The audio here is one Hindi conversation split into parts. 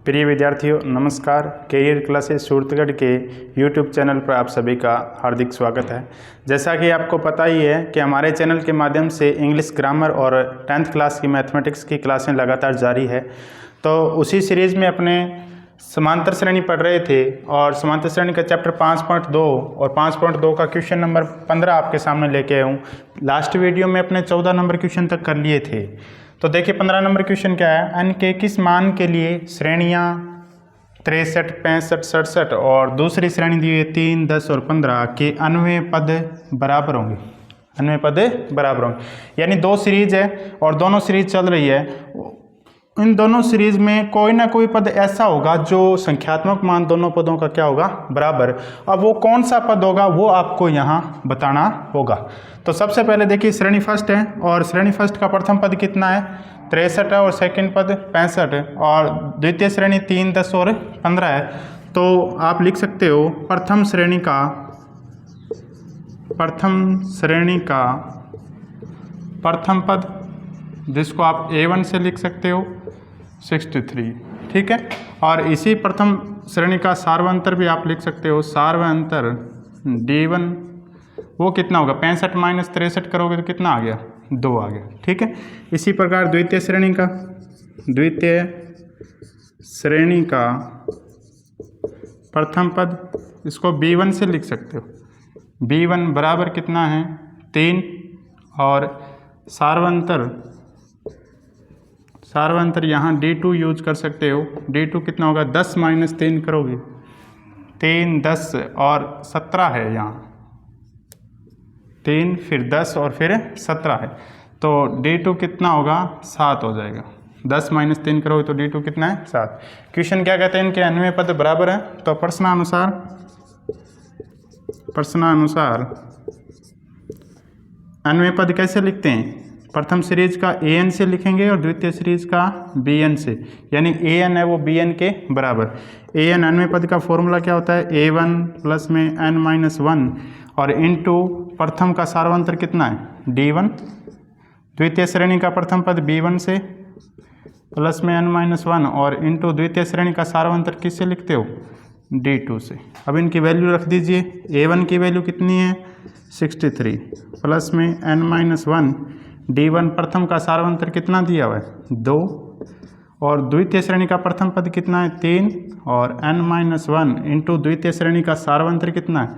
प्रिय विद्यार्थियों नमस्कार। कैरियर क्लासेस सूरतगढ़ के यूट्यूब चैनल पर आप सभी का हार्दिक स्वागत है। जैसा कि आपको पता ही है कि हमारे चैनल के माध्यम से इंग्लिश ग्रामर और 10th क्लास की मैथमेटिक्स की क्लासें लगातार जारी है। तो उसी सीरीज़ में अपने समांतर श्रेणी पढ़ रहे थे और समांतर श्रेणी का चैप्टर 5.2 और 5.2 का क्वेश्चन नंबर 15 आपके सामने लेके आया हूँ। लास्ट वीडियो में अपने 14 नंबर क्वेश्चन तक कर लिए थे। तो देखिए 15 नंबर क्वेश्चन क्या है, n के किस मान के लिए श्रेणियाँ 63, 65, 67 और दूसरी श्रेणी दी हुई 3, 10 और 15 के अन्वय पद बराबर होंगे। अन्वय पद बराबर होंगे यानी दो सीरीज है और दोनों सीरीज चल रही है। इन दोनों सीरीज में कोई ना कोई पद ऐसा होगा जो संख्यात्मक मान दोनों पदों का क्या होगा, बराबर। अब वो कौन सा पद होगा वो आपको यहाँ बताना होगा। तो सबसे पहले देखिए श्रेणी फर्स्ट है और श्रेणी फर्स्ट का प्रथम पद कितना है, 63 है और सेकंड पद 65 है और द्वितीय श्रेणी 3, 10 और 15 है। तो आप लिख सकते हो प्रथम श्रेणी का प्रथम पद, जिसको आप A1 से लिख सकते हो 63, ठीक है। और इसी प्रथम श्रेणी का सार्वंतर भी आप लिख सकते हो, सार्वंतर D1 वो कितना होगा, 65 माइनस 63 करोगे तो कितना आ गया, 2 आ गया, ठीक है। इसी प्रकार द्वितीय श्रेणी का प्रथम पद, इसको B1 से लिख सकते हो, B1 बराबर कितना है 3 और सार्वंतर यहाँ D2 यूज कर सकते हो। D2 कितना होगा, 10 माइनस 3 करोगे 3, 10 और 17 है, यहाँ 3 फिर 10 और फिर 17 है। तो D2 कितना होगा, 7 हो जाएगा। 10 माइनस 3 करोगे तो D2 कितना है, 7। क्वेश्चन क्या कहते हैं, इनके अन्वय पद बराबर है। तो प्रश्नानुसार अन्वय पद कैसे लिखते हैं, प्रथम सीरीज का AN से लिखेंगे और द्वितीय सीरीज का BN से, यानी AN है वो BN के बराबर। AN अन्वय पद का फॉर्मूला क्या होता है, A1 प्लस में n-1 और इनटू प्रथम का सार्वंतर कितना है D1, द्वितीय श्रेणी का प्रथम पद B1 से प्लस में n-1 और इनटू द्वितीय श्रेणी का सार्वंतर किससे लिखते हो, D2 से। अब इनकी वैल्यू रख दीजिए, A1 की वैल्यू कितनी है 63 प्लस में n-1, D1 प्रथम का सार्वंतर कितना दिया हुआ है 2 और द्वितीय श्रेणी का प्रथम पद कितना है 3 और n-1 इंटू द्वितीय श्रेणी का सार्वंतर कितना है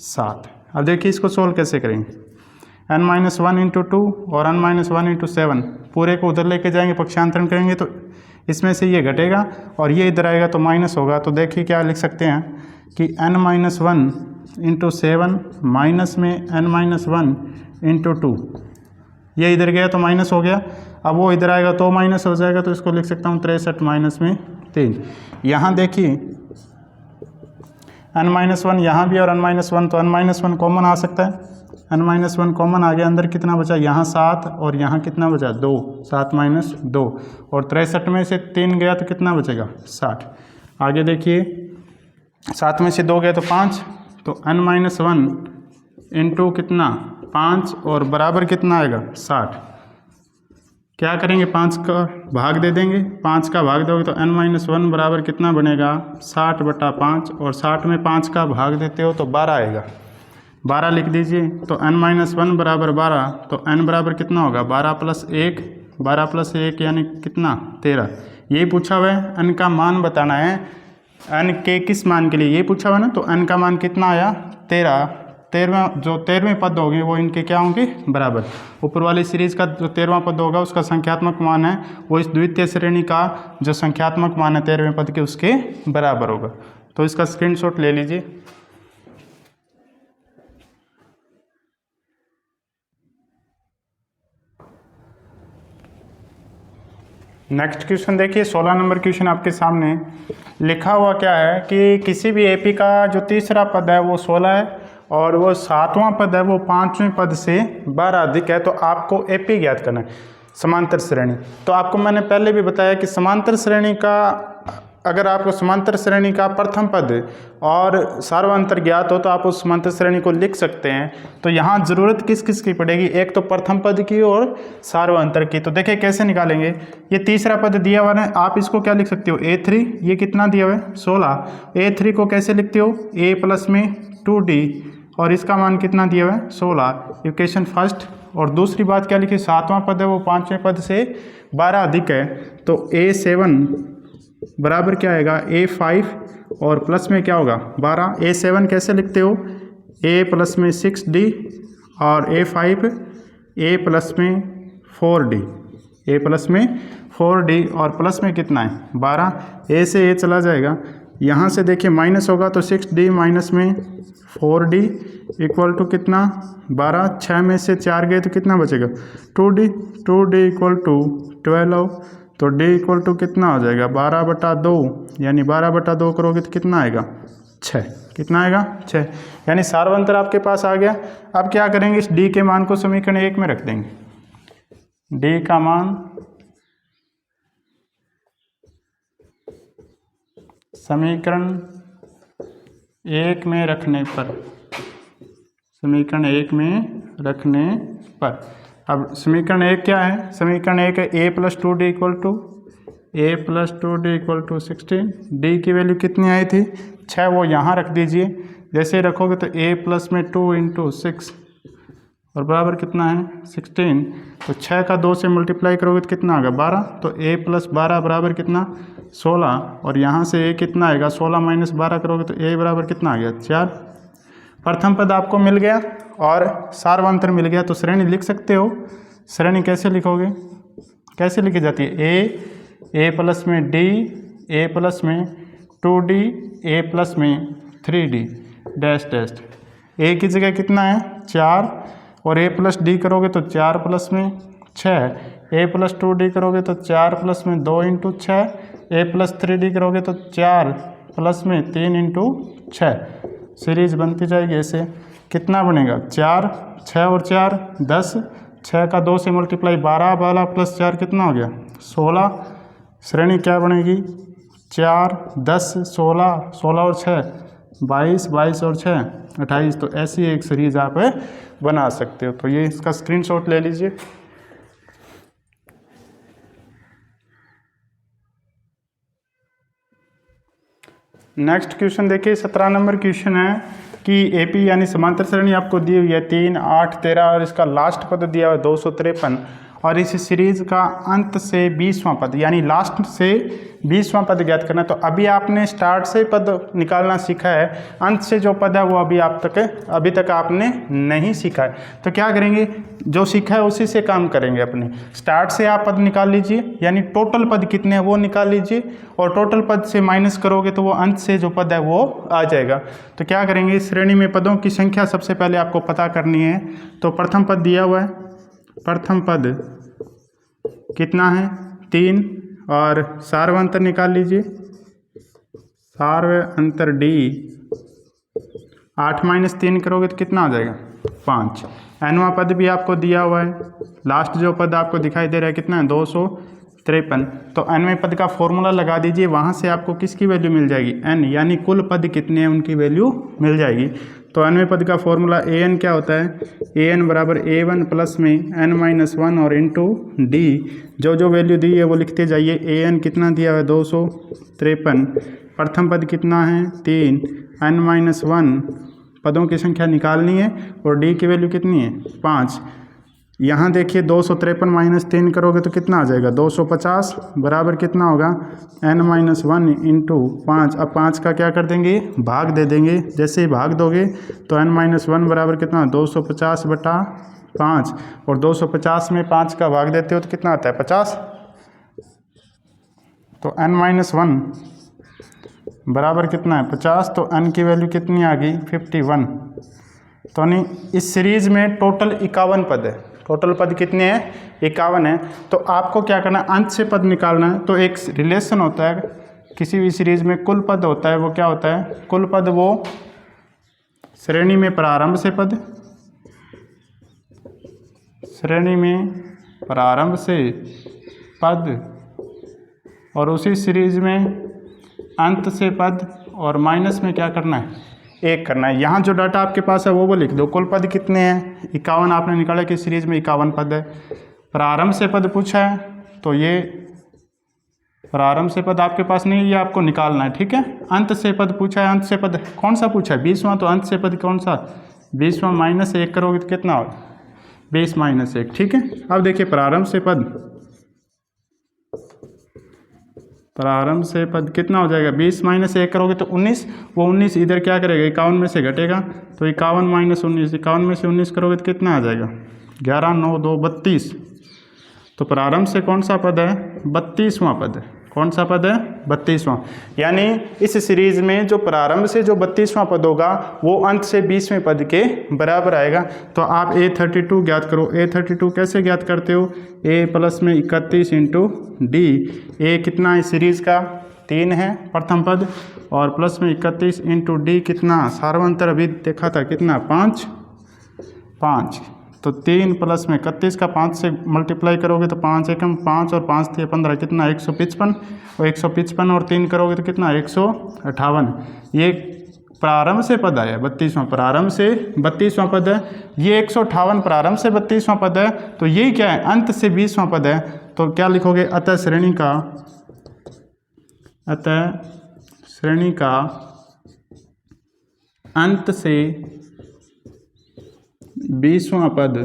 7। अब देखिए इसको सोल्व कैसे करेंगे, n-1 इंटू 2 और n-1 इंटू 7, पूरे को उधर लेके जाएंगे, पक्षांतरण करेंगे तो इसमें से ये घटेगा और ये इधर आएगा तो माइनस होगा। तो देखिए क्या लिख सकते हैं कि n-1 इंटू 7 माइनस में n-1 इंटू 2, ये इधर गया तो माइनस हो गया। अब वो इधर आएगा तो माइनस हो जाएगा, तो इसको लिख सकता हूँ 63 माइनस में 3। यहाँ देखिए n-1 यहाँ भी और n-1, तो n-1 कॉमन आ सकता है, n-1 कॉमन आ गया, अंदर कितना बचा, यहाँ 7 और यहाँ कितना बचा 2, 7 माइनस 2 और 63 में से 3 गया तो कितना बचेगा 60। आगे देखिए 7 में से 2 गया तो 5, तो n-1 इंटू कितना 5 और बराबर कितना आएगा 60। क्या करेंगे, 5 का भाग दे देंगे, 5 का भाग दोगे तो n-1 बराबर कितना बनेगा 60/5 और 60 में 5 का भाग देते हो तो 12 आएगा, 12 लिख दीजिए। तो n-1 बराबर 12, तो n बराबर कितना होगा 12 प्लस 1 यानी कितना 13। यही पूछा हुआ है, n का मान बताना है, n के किस मान के लिए ये पूछा हुआ है ना, तो n का मान कितना आया 13। 13वें पद होंगे वो इनके क्या होंगे, बराबर। ऊपर वाली सीरीज का जो 13वां पद होगा उसका संख्यात्मक मान है वो इस द्वितीय श्रेणी का जो संख्यात्मक मान है 13वें पद के उसके बराबर होगा। तो इसका स्क्रीनशॉट ले लीजिए। नेक्स्ट क्वेश्चन देखिए 16 नंबर क्वेश्चन आपके सामने लिखा हुआ क्या है कि किसी भी AP का जो तीसरा पद है वो 16 है और वो 7वां पद है वो 5वें पद से 12 अधिक है। तो आपको AP ज्ञात करना है, समांतर श्रेणी। तो आपको मैंने पहले भी बताया कि समांतर श्रेणी का अगर आपको समांतर श्रेणी का प्रथम पद और सार्वअंतर ज्ञात हो तो आप उस समांतर श्रेणी को लिख सकते हैं। तो यहाँ ज़रूरत किस किस की पड़ेगी, एक तो प्रथम पद की और सार्वअंतर की। तो देखिए कैसे निकालेंगे। ये तीसरा पद दिया हुआ है, आप इसको क्या लिख सकते हो a3, ये कितना दिया हुआ है 16। a3 को कैसे लिखते हो, a प्लस में 2d और इसका मान कितना दिया हुआ है 16, इक्वेशन फर्स्ट। और दूसरी बात क्या लिखी, सातवां पद है वो पाँचवें पद से 12 अधिक है, तो a7 बराबर क्या आएगा a5 और प्लस में क्या होगा 12। a7 कैसे लिखते हो, a प्लस में 6d और a5 a प्लस में 4d, a प्लस में 4d और प्लस में कितना है 12। a से a चला जाएगा, यहाँ से देखिए माइनस होगा तो 6d माइनस में 4d इक्वल टू कितना 12। 6 में से 4 गए तो कितना बचेगा 2d इक्वल टू 12, तो d इक्वल टू कितना हो जाएगा 12/2, यानी 12/2 करोगे तो कितना आएगा 6, कितना आएगा 6, यानी सार्वअंतर आपके पास आ गया। अब क्या करेंगे, इस d के मान को समीकरण 1 में रख देंगे। d का मान समीकरण 1 में रखने पर, समीकरण 1 में रखने पर, अब समीकरण 1 क्या है, समीकरण 1 है a plus 2d equal to 16। d की वैल्यू कितनी आई थी 6, वो यहाँ रख दीजिए। जैसे ही रखोगे तो a प्लस में 2 इंटू 6 और बराबर कितना है 16, तो 6 का 2 से मल्टीप्लाई करोगे तो कितना आएगा 12, तो a प्लस 12 बराबर कितना 16, और यहाँ से a कितना आएगा 16 माइनस 12 करोगे तो a बराबर कितना आ गया 4। प्रथम पद आपको मिल गया और सार्वअंतर मिल गया, तो श्रेणी लिख सकते हो। श्रेणी कैसे लिखोगे, कैसे लिखी जाती है, a प्लस में d, a प्लस में 2d, a प्लस में 3d डैश डैश। a की जगह कितना है 4 और a प्लस d करोगे तो 4 प्लस में 6, a प्लस 2d करोगे तो 4 प्लस में 2 इंटू 6, a प्लस 3d करोगे तो 4 प्लस में 3 इंटू 6। सीरीज बनती जाएगी ऐसे, कितना बनेगा 4, 6 और 4 10, 6 का 2 से मल्टीप्लाई 12, 12 प्लस 4 कितना हो गया 16। श्रेणी क्या बनेगी 4, 10, 16, 16 और 6 22, 22 और 6 28। तो ऐसी एक सीरीज आप बना सकते हो। तो ये इसका स्क्रीनशॉट ले लीजिए। नेक्स्ट क्वेश्चन देखिए, 17 नंबर क्वेश्चन है कि एपी यानी समांतर श्रेणी आपको दी हुई है 3, 8, 13 और इसका लास्ट पद दिया हुआ है 253, और इस सीरीज का अंत से 20वां पद यानी लास्ट से 20वां पद ज्ञात करना है। तो अभी आपने स्टार्ट से पद निकालना सीखा है, अंत से जो पद है वो अभी तक आपने नहीं सीखा है। तो क्या करेंगे, जो सीखा है उसी से काम करेंगे अपने। स्टार्ट से आप पद निकाल लीजिए, यानी टोटल पद कितने हैं वो निकाल लीजिए, और टोटल पद से माइनस करोगे तो वो अंत से जो पद है वो आ जाएगा। तो क्या करेंगे, श्रेणी में पदों की संख्या सबसे पहले आपको पता करनी है। तो प्रथम पद दिया हुआ है, प्रथम पद कितना है 3, और सार्वअंतर निकाल लीजिए, सार्वअंतर d 8 माइनस 3 करोगे तो कितना आ जाएगा 5। nवां पद भी आपको दिया हुआ है, लास्ट जो पद आपको दिखाई दे रहा है कितना है 253। तो nवें पद का फॉर्मूला लगा दीजिए, वहाँ से आपको किसकी वैल्यू मिल जाएगी n, यानी कुल पद कितने हैं उनकी वैल्यू मिल जाएगी। तो nवें पद का फॉर्मूला an क्या होता है, an बराबर a1 प्लस में n माइनस 1 और इंटू d, जो वैल्यू दी है वो लिखते जाइए। an कितना दिया हुआ है 253, प्रथम पद कितना है 3, n माइनस 1 पदों की संख्या निकालनी है, और d की वैल्यू कितनी है 5। यहाँ देखिए 253 माइनस 3 करोगे तो कितना आ जाएगा 250, बराबर कितना होगा n माइनस 1 इंटू 5। अब 5 का क्या कर देंगे, भाग दे देंगे। जैसे ही भाग दोगे तो n माइनस 1 बराबर कितना 250/5, और 250 में 5 का भाग देते हो तो कितना आता है 50। तो n माइनस 1 बराबर कितना है 50, तो n की वैल्यू कितनी आ गई 51। तो नहीं, इस सीरीज में टोटल 51 पद है। टोटल पद कितने हैं 51 है। तो आपको क्या करना है, अंत से पद निकालना है। तो एक रिलेशन होता है किसी भी सीरीज में, कुल पद होता है, वो क्या होता है कुल पद, वो श्रेणी में प्रारंभ से पद, श्रेणी में प्रारंभ से पद, और उसी सीरीज में अंत से पद और माइनस में क्या करना है, 1 करना है। यहाँ जो डाटा आपके पास है वो लिख दो। कुल पद कितने हैं, 51 आपने निकाला कि सीरीज में 51 पद है। प्रारंभ से पद पूछा है तो ये प्रारंभ से पद आपके पास नहीं है, ये आपको निकालना है, ठीक है। अंत से पद पूछा है, अंत से पद कौन सा पूछा है, 20वां, तो अंत से पद कौन सा, 20वां माइनस 1 करोगे तो कितना होगा, 20 माइनस 1, ठीक है। अब देखिए प्रारंभ से पद कितना हो जाएगा, 20 माइनस 1 करोगे तो 19, वो 19 इधर क्या करेगा, 51 में से घटेगा तो 51 माइनस 19, 51 में से 19 करोगे तो कितना आ जाएगा, 11 9 2 32। तो प्रारंभ से कौन सा पद है, 32वां पद है। कौन सा पद है, 32वां। यानी इस सीरीज में जो प्रारंभ से जो 32वां पद होगा वो अंत से 20वें पद के बराबर आएगा। तो आप A32 ज्ञात करो। A32 कैसे ज्ञात करते हो, A प्लस में 31 इंटू डी। ए कितना है सीरीज का, 3 है प्रथम पद, और प्लस में 31 इंटू डी कितना, सार्वंतर अभी देखा था कितना, 5। तो 3 प्लस में 31 का 5 से मल्टीप्लाई करोगे तो 5 एकम 5 और 5 थे 15, कितना 155, और 155 और 3 करोगे तो कितना 158। ये प्रारंभ से पद आया 32वां, प्रारंभ से 32वां पद है, ये 158 प्रारंभ से 32वां पद है, तो ये क्या है, अंत से 20वां पद है। तो क्या लिखोगे, अतः श्रेणी का अंत से 20वां पद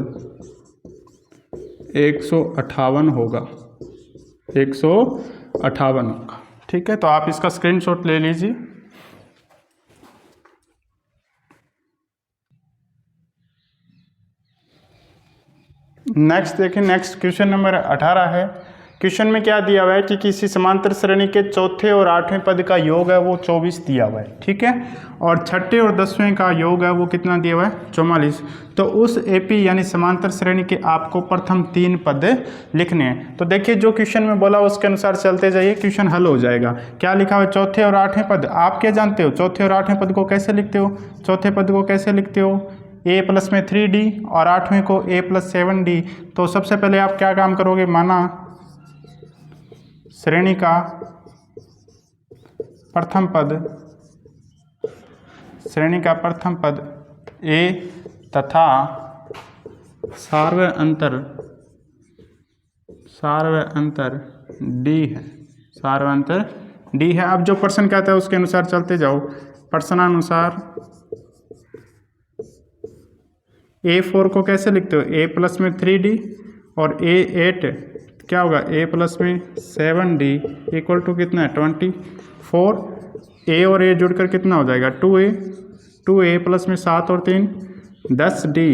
158 होगा, 158 होगा, ठीक है। तो आप इसका स्क्रीनशॉट ले लीजिए। नेक्स्ट देखिए, नेक्स्ट क्वेश्चन नंबर 18 है। क्वेश्चन में क्या दिया हुआ है कि किसी समांतर श्रेणी के चौथे और 8वें पद का योग है वो 24 दिया हुआ है, ठीक है, और छठे और 10वें का योग है वो कितना दिया हुआ है, 44। तो उस एपी यानी समांतर श्रेणी के आपको प्रथम 3 पद लिखने हैं। तो देखिए जो क्वेश्चन में बोला उसके अनुसार चलते जाइए, क्वेश्चन हल हो जाएगा। क्या लिखा हुआ है, चौथे और 8वें पद। आप क्या जानते हो, चौथे और 8वें पद को कैसे लिखते हो, चौथे पद को कैसे लिखते हो, a प्लस में 3d और 8वें को a प्लस 7d। तो सबसे पहले आप क्या काम करोगे, माना श्रेणी का प्रथम पद a तथा सार्व अंतर d है, सार्व अंतर d है। अब जो प्रश्न कहता है उसके अनुसार चलते जाओ। प्रश्नानुसार A4 को कैसे लिखते हो, a प्लस में 3d और A8 क्या होगा, a प्लस में 7d इक्वल टू कितना है, 24। a और a जुड़कर कितना हो जाएगा, 2a प्लस में 7 और 3 10d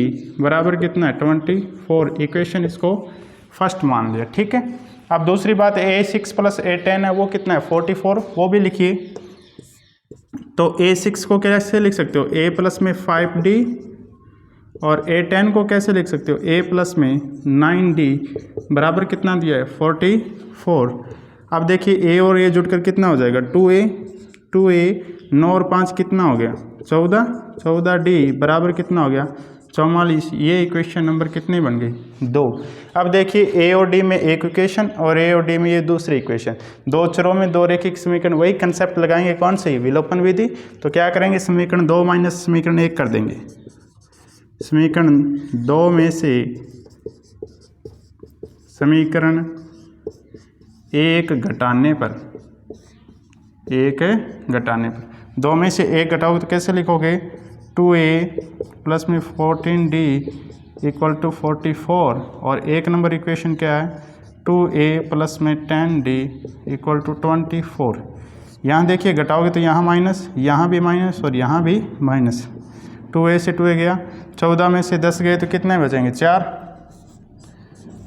बराबर कितना है, 24। इक्वेशन इसको फर्स्ट मान लिया, ठीक है। अब दूसरी बात, A6 प्लस A10 है वो कितना है, 44, वो भी लिखिए। तो A6 को कैसे लिख सकते हो, a प्लस में 5d और A10 को कैसे लिख सकते हो, a प्लस में 9d बराबर कितना दिया है, 44। अब देखिए a और a जुड़कर कितना हो जाएगा, 2a 9 और 5 कितना हो गया, 14d बराबर कितना हो गया, 44। ये इक्वेशन नंबर कितनी बन गई, 2। अब देखिए a और d में एक इक्वेशन और a और d में ये दूसरी इक्वेशन, दो चरों में दो रेखिक समीकरण, वही कंसेप्ट लगाएंगे, कौन सी, विलोपन विधि। तो क्या करेंगे, समीकरण 2 माइनस समीकरण 1 कर देंगे। समीकरण 2 में से समीकरण 1 घटाने पर 2 में से 1 घटाओगे तो कैसे लिखोगे, 2a प्लस में 14d इक्वल टू 44। और 1 नंबर इक्वेशन क्या है, 2a प्लस में 10d इक्वल टू 24। यहाँ देखिए घटाओगे तो यहाँ माइनस, यहाँ भी माइनस और यहाँ भी माइनस, 2a से 2a गया, 14 में से 10 गए तो कितने बचेंगे,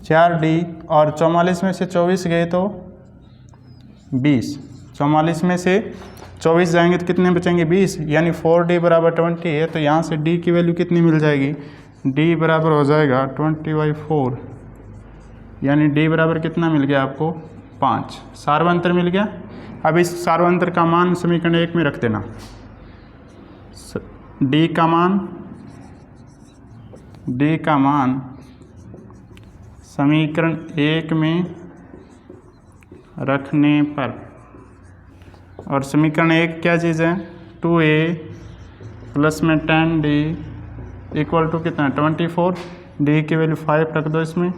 4d, और 44 में से 24 गए तो 20, 44 में से 24 जाएंगे तो कितने बचेंगे, 20, यानी 4d बराबर 20 है। तो यहाँ से d की वैल्यू कितनी मिल जाएगी, d बराबर हो जाएगा 20/4, यानी d बराबर कितना मिल गया आपको, 5। सार्वंतर मिल गया। अब इस सार्वंतर का मान समीकरण 1 में रख देना, d का मान समीकरण 1 में रखने पर और समीकरण 1 क्या चीज़ है, 2a प्लस में 10d इक्वल टू कितना 24, d की वैल्यू 5 रख दो इसमें,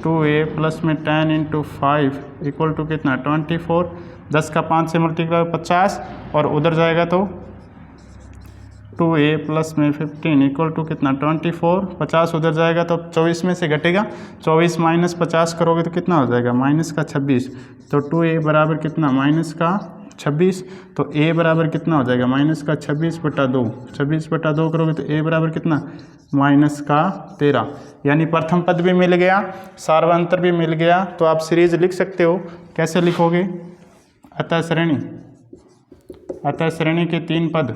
2a प्लस में 10 इंटू 5 इक्वल टू कितना 24, 10 का 5 से मल्टीप्लाई 50 और उधर जाएगा तो 2a प्लस में 15 इक्वल टू कितना 24, 50 उधर जाएगा तो 24 में से घटेगा, 24 माइनस 50 करोगे तो कितना हो जाएगा माइनस का 26, तो 2a बराबर कितना माइनस का 26, तो a बराबर कितना हो जाएगा माइनस का 26/2, 26/2 करोगे तो a बराबर कितना माइनस का 13, यानी प्रथम पद भी मिल गया, सार्वंतर भी मिल गया। तो आप सीरीज लिख सकते हो, कैसे लिखोगे, अतः श्रेणी के 3 पद,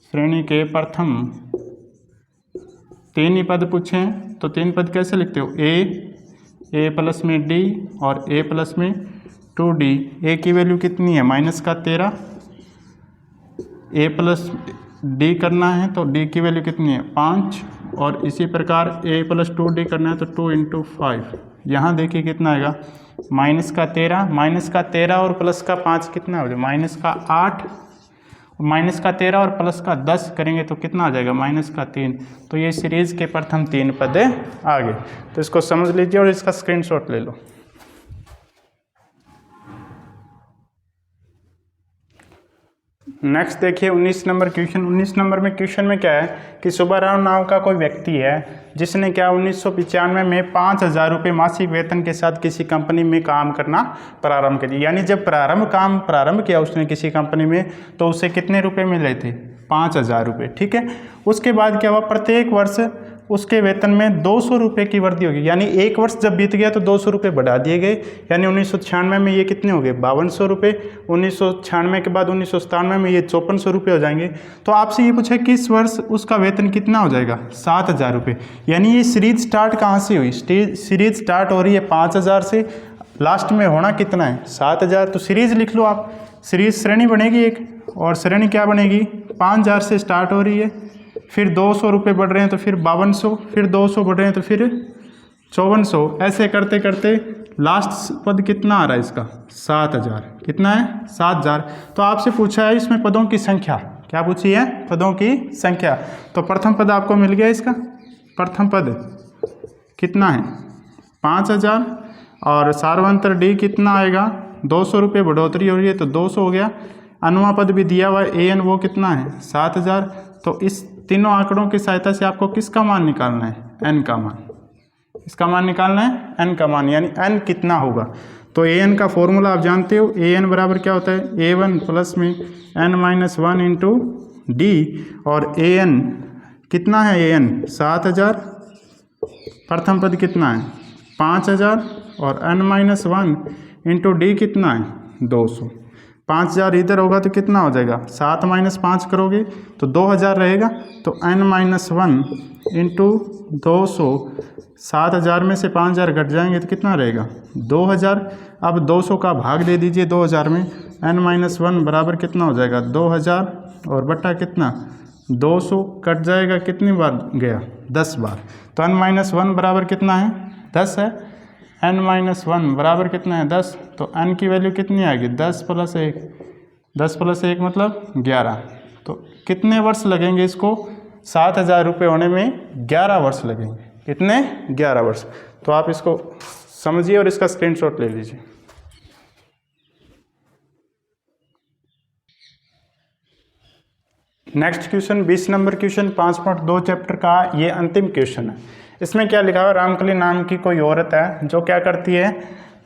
श्रेणी के प्रथम 3 ही पद पूछे हैं तो 3 पद कैसे लिखते हो, a प्लस में d और a प्लस में 2d, a की वैल्यू कितनी है माइनस का 13, a प्लस d करना है तो d की वैल्यू कितनी है 5, और इसी प्रकार a प्लस 2d करना है तो 2 इंटू 5, यहाँ देखिए कितना आएगा माइनस का 13 और प्लस का 5 कितना हो जाएगा माइनस का 8, माइनस का 13 और प्लस का 10 करेंगे तो कितना आ जाएगा माइनस का 3। तो ये सीरीज के प्रथम 3 पद आ गए, तो इसको समझ लीजिए और इसका स्क्रीनशॉट ले लो। नेक्स्ट देखिए 19 नंबर क्वेश्चन। 19 नंबर में क्वेश्चन में क्या है कि सुब्बाराव नाम का कोई व्यक्ति है जिसने क्या 1995 में 5,000 रुपये मासिक वेतन के साथ किसी कंपनी में काम करना प्रारंभ कर दिया। यानी जब काम प्रारंभ किया उसने किसी कंपनी में तो उसे कितने रुपए मिले थे 5,000 रुपये, ठीक है। उसके बाद क्या हुआ, प्रत्येक वर्ष उसके वेतन में 200 रुपये की वृद्धि होगी, यानी एक वर्ष जब बीत गया तो 200 रुपये बढ़ा दिए गए, यानी 1996 में ये कितने हो गए 5200 रुपये, 1996 के बाद 1997 में ये 5400 रुपये हो जाएंगे। तो आपसे ये पूछा किस वर्ष उसका वेतन कितना हो जाएगा 7,000 रुपये, यानी ये सीरीज स्टार्ट कहाँ से हुई, सीरीज स्टार्ट हो रही है 5,000 से, लास्ट में होना कितना है 7,000, तो सीरीज लिख लो आप, सीरीज श्रेणी बनेगी एक, और श्रेणी क्या बनेगी 5,000 से स्टार्ट हो रही है, फिर 200 रुपये बढ़ रहे हैं तो फिर 5200, फिर 200 बढ़ रहे हैं तो फिर 5400, ऐसे करते करते लास्ट पद कितना आ रहा है इसका 7,000, कितना है 7,000। तो आपसे पूछा है इसमें पदों की संख्या, क्या पूछी है पदों की संख्या, तो प्रथम पद आपको मिल गया, इसका प्रथम पद कितना है 5,000, और सार्वंतर डी कितना आएगा 200 रुपये बढ़ोतरी हो रही है तो 200 हो गया, अनुमा पद भी दिया हुआ है an वो कितना है 7,000। तो इस तीनों आंकड़ों की सहायता से आपको किसका मान निकालना है n का मान, इसका मान निकालना है n का मान, यानी n कितना होगा। तो an का फॉर्मूला आप जानते हो, an बराबर क्या होता है a1 प्लस में n-1 इंटू डी, और an कितना है an 7,000, प्रथम पद कितना है 5,000, और n-1 इंटू डी कितना है 200, 5,000 इधर होगा तो कितना हो जाएगा 7 - 5 करोगे तो 2,000 रहेगा, तो n-1 इंटू 200, 7,000 में से 5,000 घट जाएंगे तो कितना रहेगा 2,000। अब 200 का भाग दे दीजिए 2,000 में, n-1 बराबर कितना हो जाएगा 2,000, और बट्टा कितना 200 कट जाएगा, कितनी बार गया 10 बार, तो n-1 बराबर कितना है 10 है, n-1 बराबर कितना है 10, तो n की वैल्यू कितनी आएगी 10 + 1, 10 + 1 मतलब 11। तो कितने वर्ष लगेंगे इसको 7,000 रुपये होने में 11 वर्ष लगेंगे, कितने 11 वर्ष। तो आप इसको समझिए और इसका स्क्रीनशॉट ले लीजिए। Next question 20 number question 5.2 chapter का ये अंतिम क्वेश्चन है। इसमें क्या लिखा हुआ, रामकली नाम की कोई औरत है जो क्या करती है,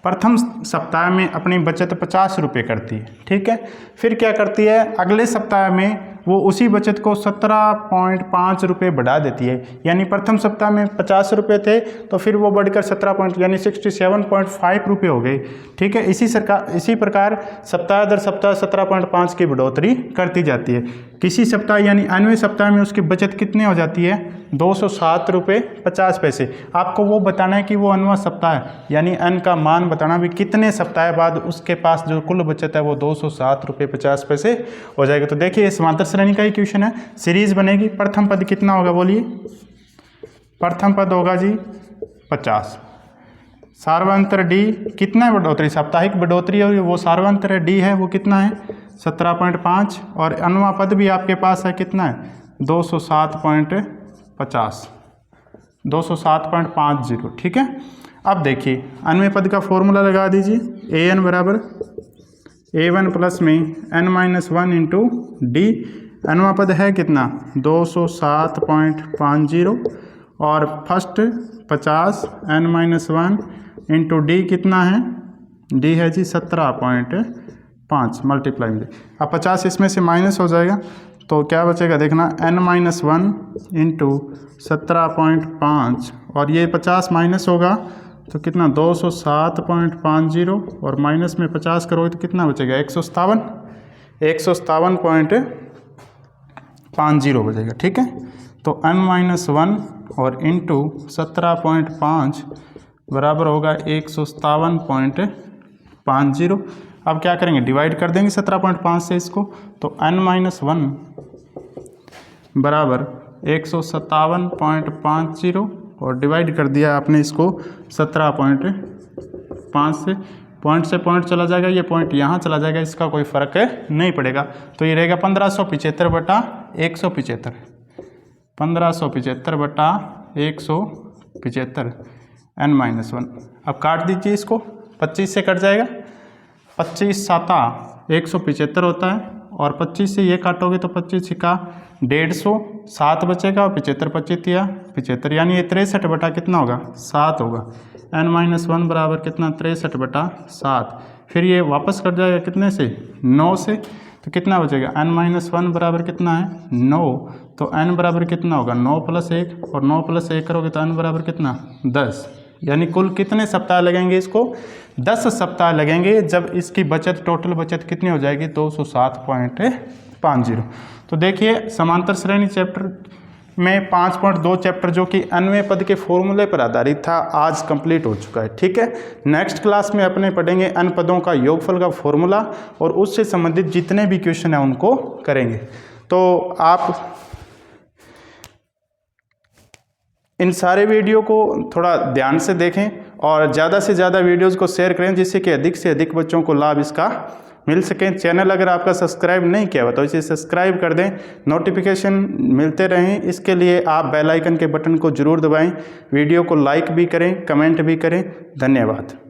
प्रथम सप्ताह में अपनी बचत 50 रुपये करती है, ठीक है। फिर क्या करती है, अगले सप्ताह में वो उसी बचत को 17.5 रुपये बढ़ा देती है, यानी प्रथम सप्ताह में 50 रुपये थे तो फिर वो बढ़कर 67.5 रुपये हो गए, ठीक है। इसी प्रकार सप्ताह दर सप्ताह 17.5 की बढ़ोतरी करती जाती है। किसी सप्ताह यानी 9वें सप्ताह में उसकी बचत कितनी हो जाती है 207 रुपये 50 पैसे। आपको वो बताना है कि वो 9वां सप्ताह है, यानी n का मान बताना भी कितने सप्ताह बाद उसके पास जो कुल बचत है वो 207 रुपये 50 पैसे हो जाएगा। तो देखिए समांतर श्रेणी का ही क्वेश्चन है, सीरीज बनेगी, प्रथम पद कितना होगा बोलिए, प्रथम पद होगा जी 50, सार्वंतर डी कितना है बढ़ोतरी, साप्ताहिक बढ़ोतरी है, वो सार्वंतर डी है वो कितना है 17.5 और अन्वय पद भी आपके पास है कितना है 207.50। ठीक है। अब देखिए अन्वय पद का फॉर्मूला लगा दीजिए, ए एन बराबर A1 प्लस में n-1 इंटू डी, अन्वय पद है कितना 207.50 और फर्स्ट 50 n-1 इंटू डी कितना है, डी है जी 17.5 मल्टीप्लाई में। अब 50 इसमें से माइनस हो जाएगा तो क्या बचेगा देखना n-1 इंटू 17.5 और ये 50 माइनस होगा तो कितना 207.50 और माइनस में 50 करोगे तो कितना बचेगा 157.50 बचेगा। ठीक है। तो n-1 और इंटू 17.5 बराबर होगा 157.50। अब क्या करेंगे डिवाइड कर देंगे 17.5 से इसको, तो n-1 बराबर 157.50 और डिवाइड कर दिया आपने इसको 17.5 से, पॉइंट से पॉइंट चला जाएगा, ये पॉइंट यहाँ चला जाएगा, इसका कोई फ़र्क नहीं पड़ेगा। तो ये रहेगा 1575/175, 1575/175 n-1। अब काट दीजिए इसको, 25 से कट जाएगा, 25 साता 175 होता है और 25 से ये काटोगे तो 25 का 150, 7 बचेगा और 75 75 यानी ये 63 कितना होगा 7 होगा। n-1 बराबर कितना 63/7। फिर ये वापस कट जाएगा कितने से 9 से, तो कितना बचेगा n-1 बराबर कितना है 9, तो n बराबर कितना होगा 9 + 1 और 9 + 1 करोगे तो n बराबर कितना 10। यानी कुल कितने सप्ताह लगेंगे इसको 10 सप्ताह लगेंगे, जब इसकी बचत टोटल बचत कितनी हो जाएगी 207.50। तो देखिए समांतर श्रेणी चैप्टर में 5.2 चैप्टर जो कि अन्वय पद के फॉर्मूले पर आधारित था आज कंप्लीट हो चुका है। ठीक है। नेक्स्ट क्लास में अपने पढ़ेंगे अन्य पदों का योगफल का फॉर्मूला और उससे संबंधित जितने भी क्वेश्चन हैं उनको करेंगे। तो आप इन सारे वीडियो को थोड़ा ध्यान से देखें और ज़्यादा से ज़्यादा वीडियोस को शेयर करें जिससे कि अधिक से अधिक बच्चों को लाभ इसका मिल सके। चैनल अगर आपका सब्सक्राइब नहीं किया हुआ तो इसे सब्सक्राइब कर दें, नोटिफिकेशन मिलते रहें, इसके लिए आप बेल आइकन के बटन को जरूर दबाएं, वीडियो को लाइक भी करें, कमेंट भी करें। धन्यवाद।